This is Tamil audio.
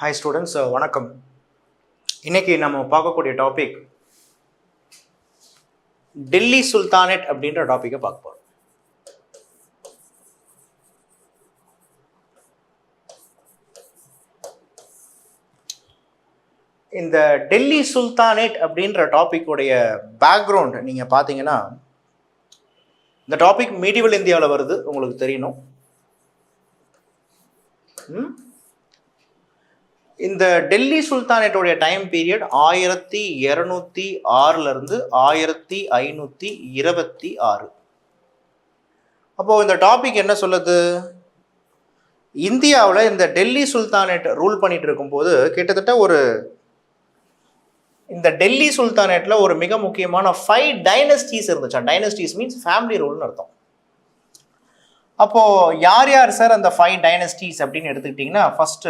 ஹாய் ஸ்டூடெண்ட்ஸ், வணக்கம். இன்னைக்கு நம்ம பார்க்கக்கூடிய டாபிக் டெல்லி சுல்தானேட் அப்படின்ற டாப்பிக்கை பார்க்க போகிறோம். இந்த டெல்லி சுல்தானேட் அப்படின்ற டாப்பிக்குடைய பேக்ரவுண்ட் நீங்கள் பார்த்தீங்கன்னா, இந்த டாபிக் மீடிவல் இந்தியாவில் வருது, உங்களுக்கு தெரியணும். இந்த டெல்லி சுல்தானேட்டோடைய டைம் பீரியட் 1206 1526. அப்போ இந்த டாபிக் என்ன சொல்லுது? இந்தியாவில் இந்த டெல்லி சுல்தானேட் ரூல் பண்ணிட்டு இருக்கும்போது கிட்டத்தட்ட இந்த டெல்லி சுல்தானேட்ல ஒரு மிக முக்கியமான 5 டைனஸ்டிஸ் இருந்துச்சு. டைனஸ்டிஸ் மீன்ஸ் ஃபேமிலி ரூல்னு அர்த்தம். அப்போ யார் யார் சார் அந்த 5 டைனஸ்டிஸ் அப்படின்னு எடுத்துக்கிட்டிங்கன்னா, ஃபர்ஸ்ட்